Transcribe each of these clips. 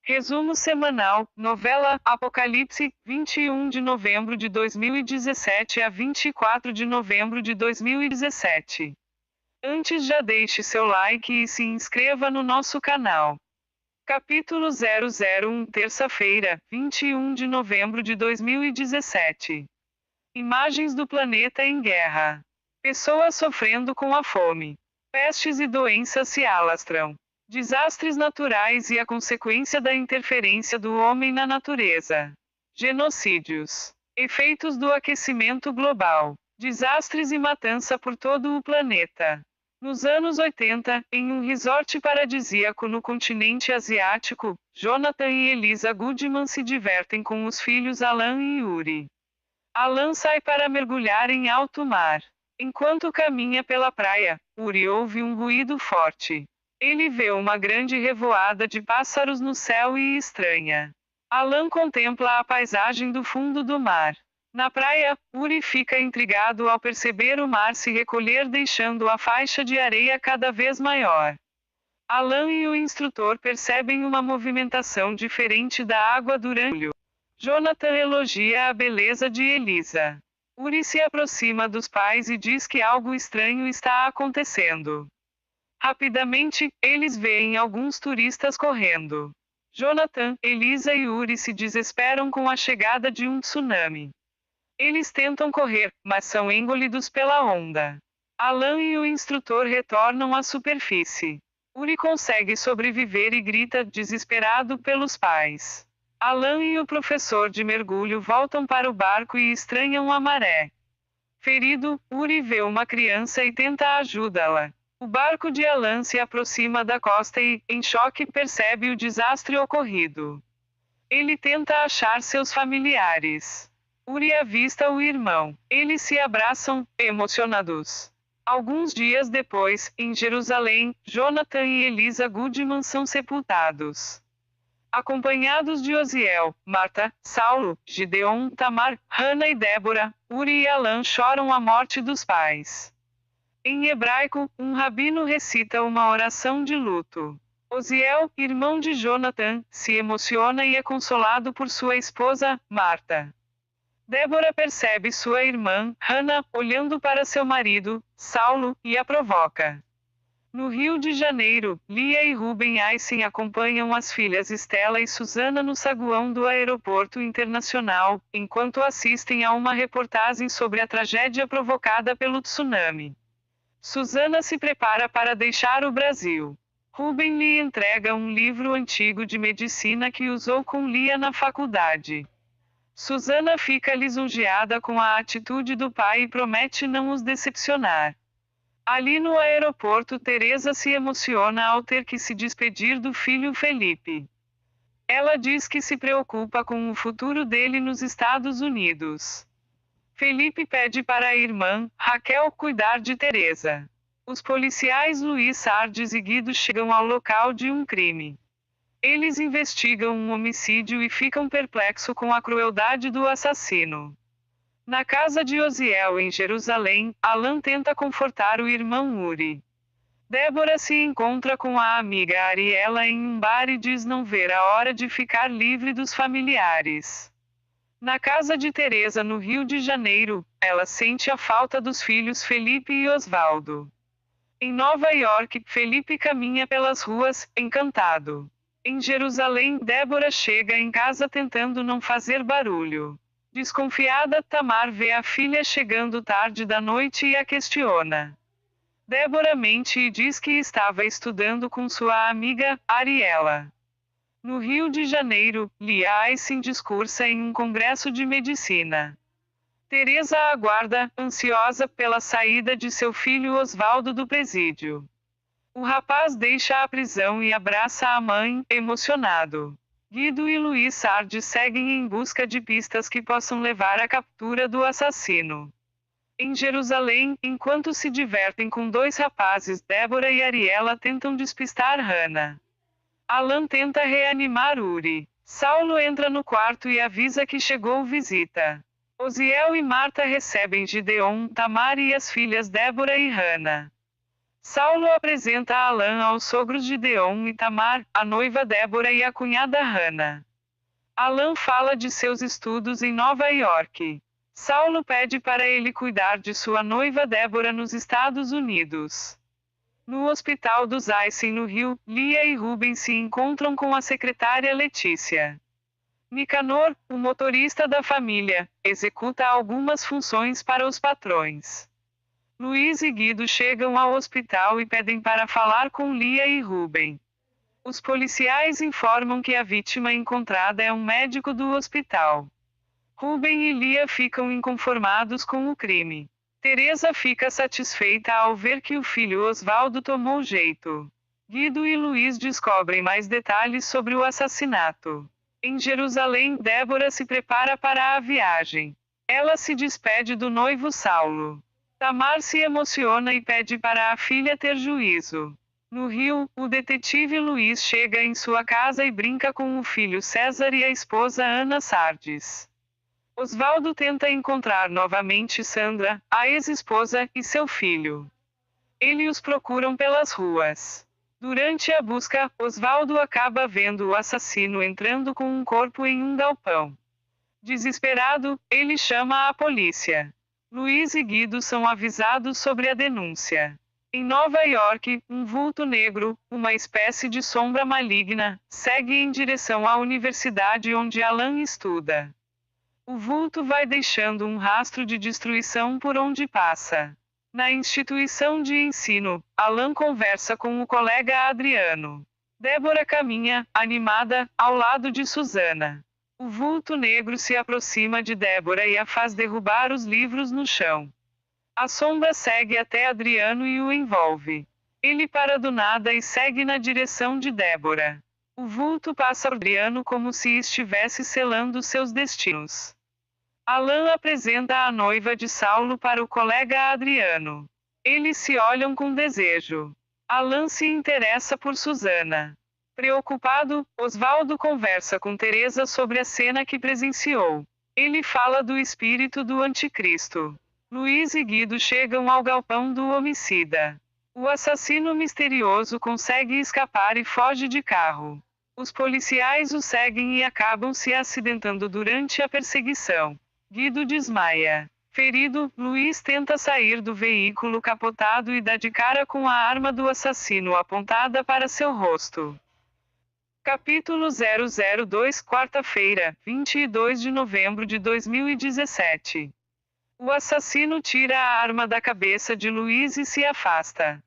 Resumo semanal, novela Apocalipse, 21 de novembro de 2017 a 24 de novembro de 2017. Antes já deixe seu like e se inscreva no nosso canal. Capítulo 001, terça-feira, 21 de novembro de 2017. Imagens do planeta em guerra. Pessoas sofrendo com a fome. Pestes e doenças se alastram. Desastres naturais e a consequência da interferência do homem na natureza. Genocídios. Efeitos do aquecimento global. Desastres e matança por todo o planeta. Nos anos 80, em um resort paradisíaco no continente asiático, Jonathan e Eliza Goodman se divertem com os filhos Alan e Yuri. Alan sai para mergulhar em alto mar. Enquanto caminha pela praia, Yuri ouve um ruído forte. Ele vê uma grande revoada de pássaros no céu e estranha. Alan contempla a paisagem do fundo do mar. Na praia, Yuri fica intrigado ao perceber o mar se recolher, deixando a faixa de areia cada vez maior. Alan e o instrutor percebem uma movimentação diferente da água durante o. Jonathan elogia a beleza de Eliza. Yuri se aproxima dos pais e diz que algo estranho está acontecendo. Rapidamente, eles veem alguns turistas correndo. Jonathan, Eliza e Yuri se desesperam com a chegada de um tsunami. Eles tentam correr, mas são engolidos pela onda. Alan e o instrutor retornam à superfície. Yuri consegue sobreviver e grita, desesperado, pelos pais. Alan e o professor de mergulho voltam para o barco e estranham a maré. Ferido, Yuri vê uma criança e tenta ajudá-la. O barco de Alan se aproxima da costa e, em choque, percebe o desastre ocorrido. Ele tenta achar seus familiares. Yuri avista o irmão. Eles se abraçam, emocionados. Alguns dias depois, em Jerusalém, Jonathan e Eliza Goodman são sepultados. Acompanhados de Osiel, Marta, Saulo, Gideon, Tamar, Hannah e Débora, Yuri e Alan choram a morte dos pais. Em hebraico, um rabino recita uma oração de luto. Osiel, irmão de Jonathan, se emociona e é consolado por sua esposa, Marta. Débora percebe sua irmã, Hannah, olhando para seu marido, Saulo, e a provoca. No Rio de Janeiro, Lia e Ruben Eisen acompanham as filhas Estela e Susana no saguão do aeroporto internacional, enquanto assistem a uma reportagem sobre a tragédia provocada pelo tsunami. Susana se prepara para deixar o Brasil. Ruben lhe entrega um livro antigo de medicina que usou com Lia na faculdade. Susana fica lisonjeada com a atitude do pai e promete não os decepcionar. Ali no aeroporto, Teresa se emociona ao ter que se despedir do filho Felipe. Ela diz que se preocupa com o futuro dele nos Estados Unidos. Felipe pede para a irmã, Raquel, cuidar de Teresa. Os policiais Luiz Sardes e Guido chegam ao local de um crime. Eles investigam um homicídio e ficam perplexos com a crueldade do assassino. Na casa de Osiel em Jerusalém, Alan tenta confortar o irmão Yuri. Débora se encontra com a amiga Ariela em um bar e diz não ver a hora de ficar livre dos familiares. Na casa de Teresa no Rio de Janeiro, ela sente a falta dos filhos Felipe e Osvaldo. Em Nova York, Felipe caminha pelas ruas, encantado. Em Jerusalém, Débora chega em casa tentando não fazer barulho. Desconfiada, Tamar vê a filha chegando tarde da noite e a questiona. Débora mente e diz que estava estudando com sua amiga, Ariela. No Rio de Janeiro, Lia Eisen discursa em um congresso de medicina. Teresa aguarda, ansiosa, pela saída de seu filho Osvaldo do presídio. O rapaz deixa a prisão e abraça a mãe, emocionado. Guido e Luiz Sardes seguem em busca de pistas que possam levar à captura do assassino. Em Jerusalém, enquanto se divertem com dois rapazes, Débora e Ariela tentam despistar Hannah. Alan tenta reanimar Yuri. Saulo entra no quarto e avisa que chegou visita. Osiel e Marta recebem Gideon, Tamar e as filhas Débora e Hannah. Saulo apresenta Alan aos sogros Gideon e Tamar, a noiva Débora e a cunhada Hannah. Alan fala de seus estudos em Nova York. Saulo pede para ele cuidar de sua noiva Débora nos Estados Unidos. No hospital dos Aysen no Rio, Lia e Ruben se encontram com a secretária Letícia. Nicanor, o motorista da família, executa algumas funções para os patrões. Luiz e Guido chegam ao hospital e pedem para falar com Lia e Ruben. Os policiais informam que a vítima encontrada é um médico do hospital. Ruben e Lia ficam inconformados com o crime. Teresa fica satisfeita ao ver que o filho Osvaldo tomou jeito. Guido e Luiz descobrem mais detalhes sobre o assassinato. Em Jerusalém, Débora se prepara para a viagem. Ela se despede do noivo Saulo. Tamar se emociona e pede para a filha ter juízo. No Rio, o detetive Luiz chega em sua casa e brinca com o filho César e a esposa Ana Sardes. Osvaldo tenta encontrar novamente Sandra, a ex-esposa, e seu filho. Eles os procuram pelas ruas. Durante a busca, Osvaldo acaba vendo o assassino entrando com um corpo em um galpão. Desesperado, ele chama a polícia. Luiz e Guido são avisados sobre a denúncia. Em Nova York, um vulto negro, uma espécie de sombra maligna, segue em direção à universidade onde Alan estuda. O vulto vai deixando um rastro de destruição por onde passa. Na instituição de ensino, Alan conversa com o colega Adriano. Débora caminha, animada, ao lado de Susana. O vulto negro se aproxima de Débora e a faz derrubar os livros no chão. A sombra segue até Adriano e o envolve. Ele para do nada e segue na direção de Débora. O vulto passa por Adriano como se estivesse selando seus destinos. Alan apresenta a noiva de Saulo para o colega Adriano. Eles se olham com desejo. Alan se interessa por Susana. Preocupado, Osvaldo conversa com Teresa sobre a cena que presenciou. Ele fala do espírito do anticristo. Luiz e Guido chegam ao galpão do homicida. O assassino misterioso consegue escapar e foge de carro. Os policiais o seguem e acabam se acidentando durante a perseguição. Guido desmaia. Ferido, Luiz tenta sair do veículo capotado e dá de cara com a arma do assassino apontada para seu rosto. Capítulo 002, quarta-feira, 22 de novembro de 2017. O assassino tira a arma da cabeça de Luiz e se afasta.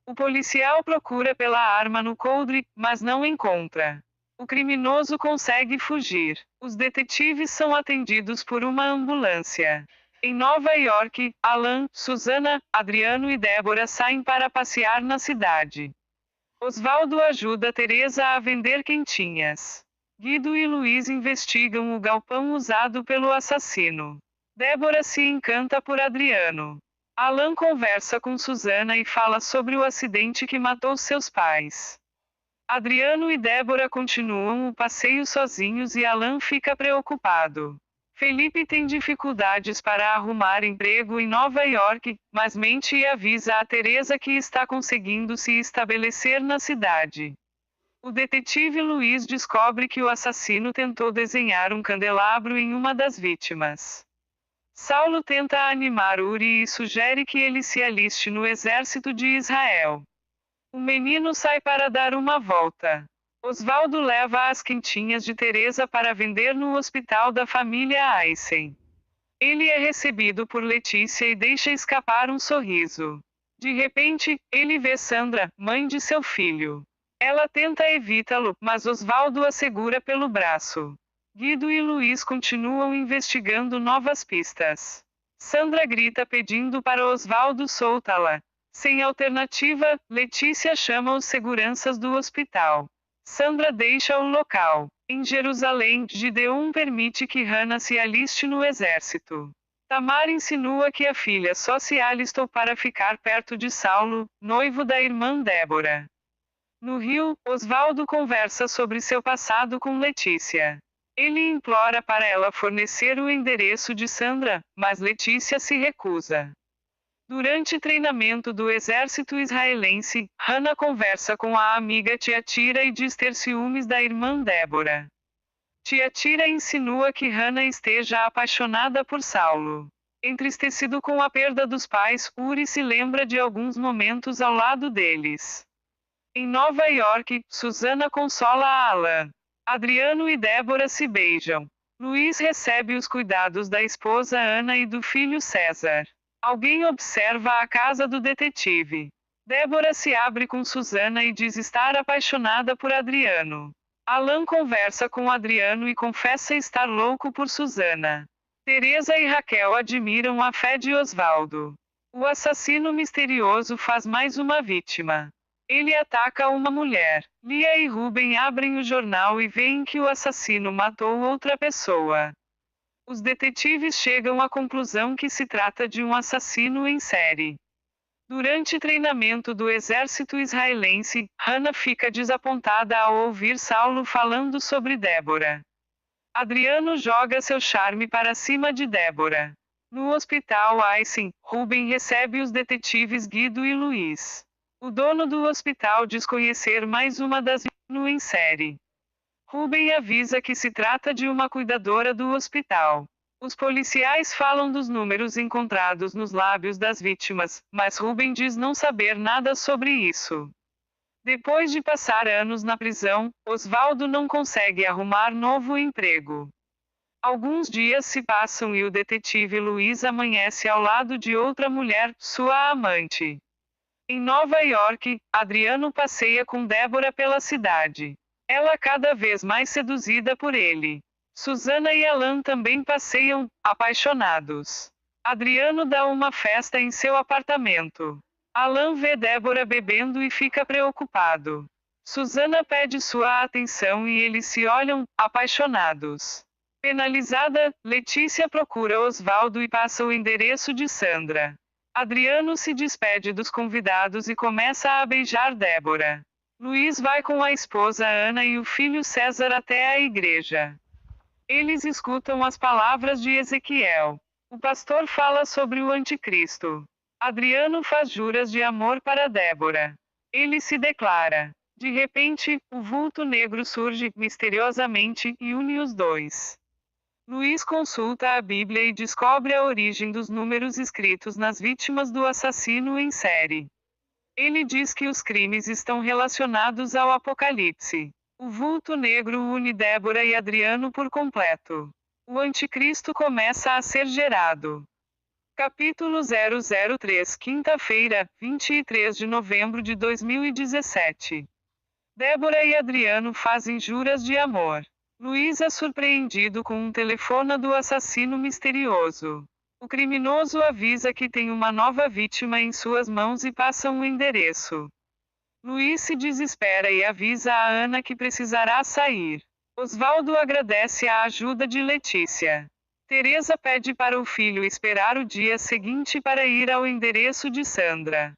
O policial procura pela arma no coldre, mas não encontra. O criminoso consegue fugir. Os detetives são atendidos por uma ambulância. Em Nova York, Alan, Susana, Adriano e Débora saem para passear na cidade. Osvaldo ajuda Teresa a vender quentinhas. Guido e Luiz investigam o galpão usado pelo assassino. Débora se encanta por Adriano. Alan conversa com Susana e fala sobre o acidente que matou seus pais. Adriano e Débora continuam o passeio sozinhos e Alan fica preocupado. Felipe tem dificuldades para arrumar emprego em Nova York, mas mente e avisa a Teresa que está conseguindo se estabelecer na cidade. O detetive Luiz descobre que o assassino tentou desenhar um candelabro em uma das vítimas. Saulo tenta animar Uri e sugere que ele se aliste no exército de Israel. O menino sai para dar uma volta. Osvaldo leva as quentinhas de Teresa para vender no hospital da família Aysen. Ele é recebido por Letícia e deixa escapar um sorriso. De repente, ele vê Sandra, mãe de seu filho. Ela tenta evitá-lo, mas Osvaldo a segura pelo braço. Guido e Luiz continuam investigando novas pistas. Sandra grita pedindo para Osvaldo soltá-la. Sem alternativa, Letícia chama os seguranças do hospital. Sandra deixa o local. Em Jerusalém, Gideon permite que Hannah se aliste no exército. Tamar insinua que a filha só se alistou para ficar perto de Saulo, noivo da irmã Débora. No Rio, Osvaldo conversa sobre seu passado com Letícia. Ele implora para ela fornecer o endereço de Sandra, mas Letícia se recusa. Durante treinamento do exército israelense, Hannah conversa com a amiga Tiatira e diz ter ciúmes da irmã Débora. Tiatira insinua que Hannah esteja apaixonada por Saulo. Entristecido com a perda dos pais, Uri se lembra de alguns momentos ao lado deles. Em Nova York, Susana consola a Alan. Adriano e Débora se beijam. Luiz recebe os cuidados da esposa Ana e do filho César. Alguém observa a casa do detetive. Débora se abre com Susana e diz estar apaixonada por Adriano. Alan conversa com Adriano e confessa estar louco por Susana. Teresa e Raquel admiram a fé de Osvaldo. O assassino misterioso faz mais uma vítima. Ele ataca uma mulher. Lia e Ruben abrem o jornal e veem que o assassino matou outra pessoa. Os detetives chegam à conclusão que se trata de um assassino em série. Durante treinamento do exército israelense, Hannah fica desapontada ao ouvir Saulo falando sobre Débora. Adriano joga seu charme para cima de Débora. No hospital Aysen, Ruben recebe os detetives Guido e Luiz. O dono do hospital diz conhecer mais uma das vítimas em série. Ruben avisa que se trata de uma cuidadora do hospital. Os policiais falam dos números encontrados nos lábios das vítimas, mas Ruben diz não saber nada sobre isso. Depois de passar anos na prisão, Osvaldo não consegue arrumar novo emprego. Alguns dias se passam e o detetive Luiz amanhece ao lado de outra mulher, sua amante. Em Nova York, Adriano passeia com Débora pela cidade. Ela cada vez mais seduzida por ele. Susana e Alan também passeiam, apaixonados. Adriano dá uma festa em seu apartamento. Alan vê Débora bebendo e fica preocupado. Susana pede sua atenção e eles se olham, apaixonados. Penalizada, Letícia procura Osvaldo e passa o endereço de Sandra. Adriano se despede dos convidados e começa a beijar Débora. Luiz vai com a esposa Ana e o filho César até a igreja. Eles escutam as palavras de Ezequiel. O pastor fala sobre o anticristo. Adriano faz juras de amor para Débora. Ele se declara. De repente, o vulto negro surge, misteriosamente, e une os dois. Luiz consulta a Bíblia e descobre a origem dos números escritos nas vítimas do assassino em série. Ele diz que os crimes estão relacionados ao Apocalipse. O vulto negro une Débora e Adriano por completo. O anticristo começa a ser gerado. Capítulo 003 Quinta-feira, 23 de novembro de 2017. Débora e Adriano fazem juras de amor. Luiz é surpreendido com um telefone do assassino misterioso. O criminoso avisa que tem uma nova vítima em suas mãos e passa um endereço. Luiz se desespera e avisa a Ana que precisará sair. Osvaldo agradece a ajuda de Letícia. Teresa pede para o filho esperar o dia seguinte para ir ao endereço de Sandra.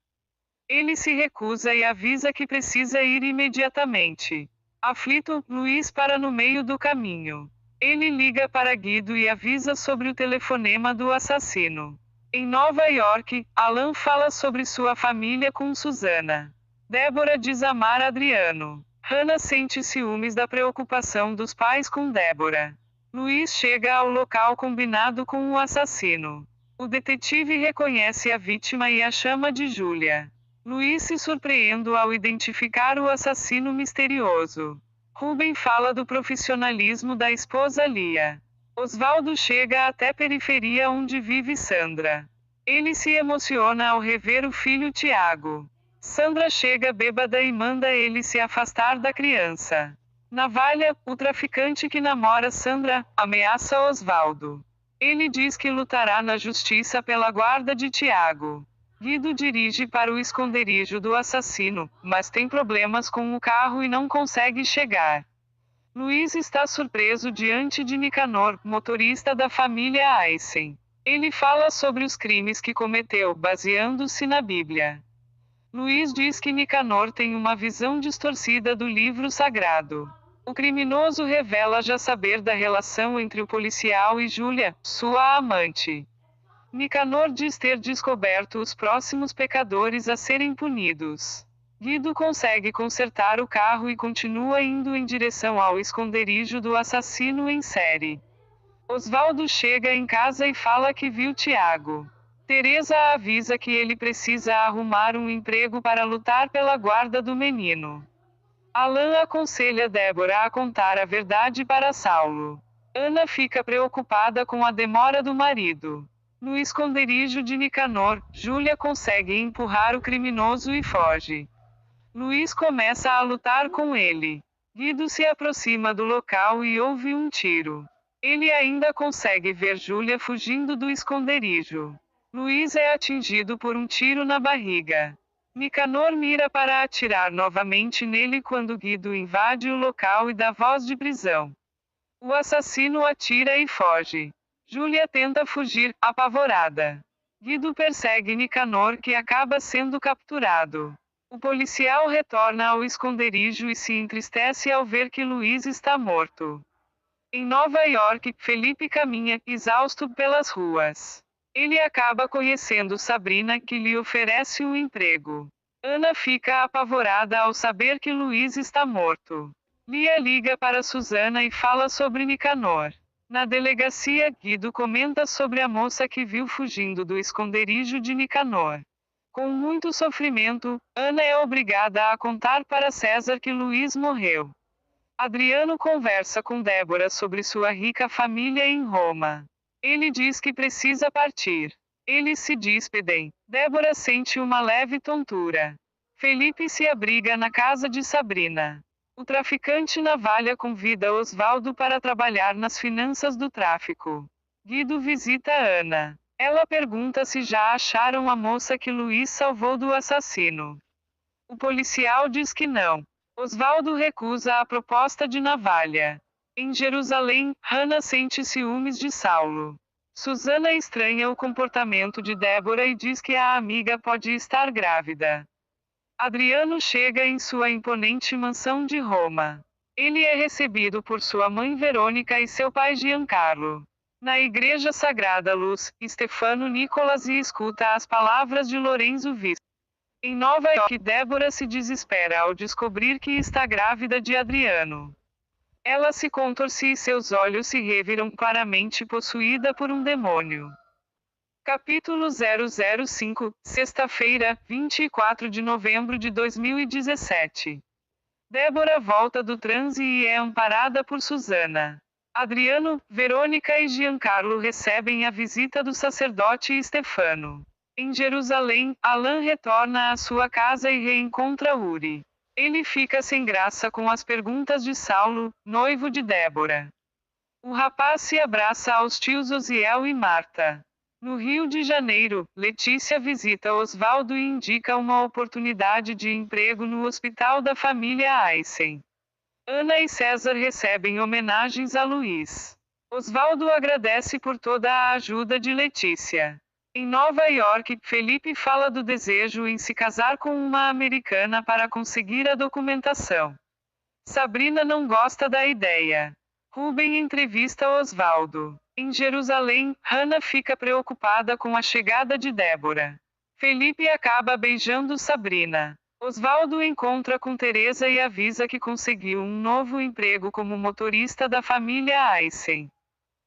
Ele se recusa e avisa que precisa ir imediatamente. Aflito, Luiz para no meio do caminho. Ele liga para Guido e avisa sobre o telefonema do assassino. Em Nova York, Alan fala sobre sua família com Susana. Débora diz amar Adriano. Hannah sente ciúmes da preocupação dos pais com Débora. Luiz chega ao local combinado com o assassino. O detetive reconhece a vítima e a chama de Júlia. Luiz se surpreende ao identificar o assassino misterioso. Ruben fala do profissionalismo da esposa Lia. Osvaldo chega até a periferia onde vive Sandra. Ele se emociona ao rever o filho Tiago. Sandra chega bêbada e manda ele se afastar da criança. Navalha, o traficante que namora Sandra, ameaça Osvaldo. Ele diz que lutará na justiça pela guarda de Tiago. Guido dirige para o esconderijo do assassino, mas tem problemas com o carro e não consegue chegar. Luiz está surpreso diante de Nicanor, motorista da família Aysen. Ele fala sobre os crimes que cometeu, baseando-se na Bíblia. Luiz diz que Nicanor tem uma visão distorcida do livro sagrado. O criminoso revela já saber da relação entre o policial e Júlia, sua amante. Nicanor diz ter descoberto os próximos pecadores a serem punidos. Guido consegue consertar o carro e continua indo em direção ao esconderijo do assassino em série. Osvaldo chega em casa e fala que viu Tiago. Teresa avisa que ele precisa arrumar um emprego para lutar pela guarda do menino. Alan aconselha Débora a contar a verdade para Saulo. Ana fica preocupada com a demora do marido. No esconderijo de Nicanor, Júlia consegue empurrar o criminoso e foge. Luiz começa a lutar com ele. Guido se aproxima do local e ouve um tiro. Ele ainda consegue ver Júlia fugindo do esconderijo. Luiz é atingido por um tiro na barriga. Nicanor mira para atirar novamente nele quando Guido invade o local e dá voz de prisão. O assassino atira e foge. Júlia tenta fugir, apavorada. Guido persegue Nicanor, que acaba sendo capturado. O policial retorna ao esconderijo e se entristece ao ver que Luiz está morto. Em Nova York, Felipe caminha, exausto, pelas ruas. Ele acaba conhecendo Sabrina, que lhe oferece um emprego. Ana fica apavorada ao saber que Luiz está morto. Lia liga para Susana e fala sobre Nicanor. Na delegacia, Guido comenta sobre a moça que viu fugindo do esconderijo de Nicanor. Com muito sofrimento, Ana é obrigada a contar para César que Luiz morreu. Adriano conversa com Débora sobre sua rica família em Roma. Ele diz que precisa partir. Eles se despedem. Débora sente uma leve tontura. Felipe se abriga na casa de Sabrina. O traficante navalha convida Osvaldo para trabalhar nas finanças do tráfico. Guido visita Ana. Ela pergunta se já acharam a moça que Luiz salvou do assassino. O policial diz que não. Osvaldo recusa a proposta de navalha. Em Jerusalém, Hannah sente ciúmes de Saulo. Susana estranha o comportamento de Débora e diz que a amiga pode estar grávida. Adriano chega em sua imponente mansão de Roma. Ele é recebido por sua mãe Verônica e seu pai Giancarlo. Na Igreja Sagrada Luz, Stefano Nicolas escuta as palavras de Lorenzo Visto. Em Nova York, Débora se desespera ao descobrir que está grávida de Adriano. Ela se contorce e seus olhos se reviram claramente possuída por um demônio. Capítulo 005, sexta-feira, 24 de novembro de 2017. Débora volta do transe e é amparada por Susana. Adriano, Verônica e Giancarlo recebem a visita do sacerdote Stefano. Em Jerusalém, Alan retorna à sua casa e reencontra Uri. Ele fica sem graça com as perguntas de Saulo, noivo de Débora. O rapaz se abraça aos tios Osiel e Marta. No Rio de Janeiro, Letícia visita Osvaldo e indica uma oportunidade de emprego no hospital da família Eisen. Ana e César recebem homenagens a Luiz. Osvaldo agradece por toda a ajuda de Letícia. Em Nova York, Felipe fala do desejo em se casar com uma americana para conseguir a documentação. Sabrina não gosta da ideia. Ruben entrevista Osvaldo. Em Jerusalém, Hannah fica preocupada com a chegada de Débora. Felipe acaba beijando Sabrina. Osvaldo encontra com Teresa e avisa que conseguiu um novo emprego como motorista da família Eisen.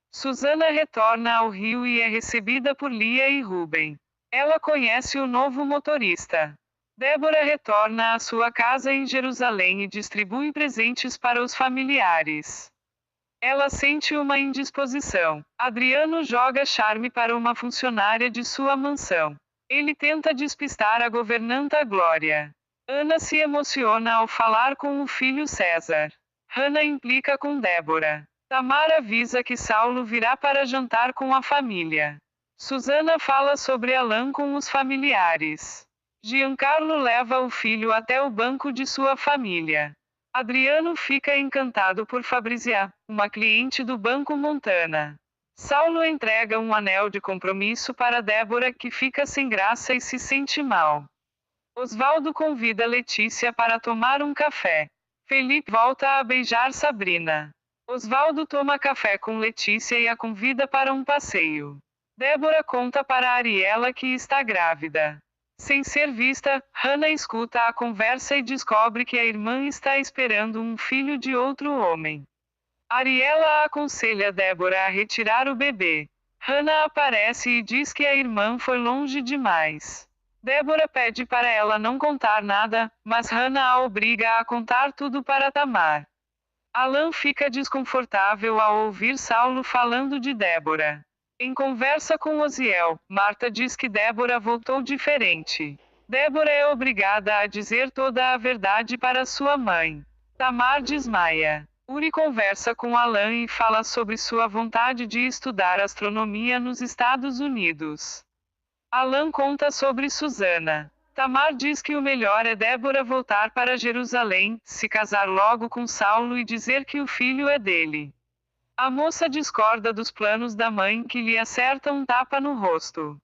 Susana retorna ao Rio e é recebida por Lia e Ruben. Ela conhece o novo motorista. Débora retorna à sua casa em Jerusalém e distribui presentes para os familiares. Ela sente uma indisposição. Adriano joga charme para uma funcionária de sua mansão. Ele tenta despistar a governanta Glória. Ana se emociona ao falar com o filho César. Hannah implica com Débora. Tamar avisa que Saulo virá para jantar com a família. Susana fala sobre Alan com os familiares. Giancarlo leva o filho até o banco de sua família. Adriano fica encantado por Fabrizia, uma cliente do Banco Montana. Saulo entrega um anel de compromisso para Débora, que fica sem graça e se sente mal. Osvaldo convida Letícia para tomar um café. Felipe volta a beijar Sabrina. Osvaldo toma café com Letícia e a convida para um passeio. Débora conta para Ariela que está grávida. Sem ser vista, Hannah escuta a conversa e descobre que a irmã está esperando um filho de outro homem. Ariela aconselha Débora a retirar o bebê. Hannah aparece e diz que a irmã foi longe demais. Débora pede para ela não contar nada, mas Hannah a obriga a contar tudo para Tamar. Alan fica desconfortável ao ouvir Saulo falando de Débora. Em conversa com Osiel, Marta diz que Débora voltou diferente. Débora é obrigada a dizer toda a verdade para sua mãe. Tamar desmaia. Uri conversa com Alan e fala sobre sua vontade de estudar astronomia nos Estados Unidos. Alan conta sobre Susana. Tamar diz que o melhor é Débora voltar para Jerusalém, se casar logo com Saulo e dizer que o filho é dele. A moça discorda dos planos da mãe que lhe acerta um tapa no rosto.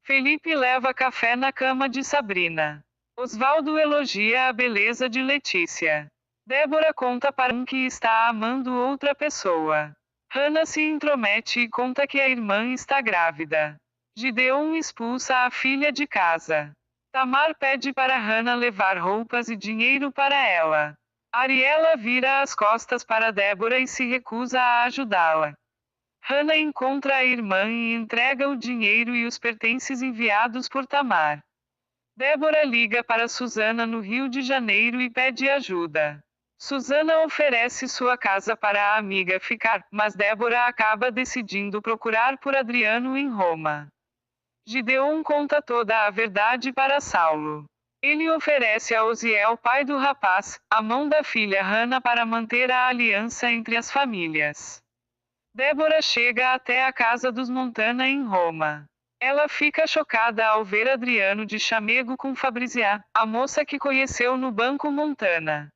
Felipe leva café na cama de Sabrina. Osvaldo elogia a beleza de Letícia. Débora conta para um que está amando outra pessoa. Hannah se intromete e conta que a irmã está grávida. Gideon expulsa a filha de casa. Tamar pede para Hannah levar roupas e dinheiro para ela. Ariela vira as costas para Débora e se recusa a ajudá-la. Hannah encontra a irmã e entrega o dinheiro e os pertences enviados por Tamar. Débora liga para Susana no Rio de Janeiro e pede ajuda. Susana oferece sua casa para a amiga ficar, mas Débora acaba decidindo procurar por Adriano em Roma. Gideon conta toda a verdade para Saulo. Ele oferece a Osiel, pai do rapaz, a mão da filha Hannah para manter a aliança entre as famílias. Débora chega até a casa dos Montana em Roma. Ela fica chocada ao ver Adriano de chamego com Fabrizia, a moça que conheceu no Banco Montana.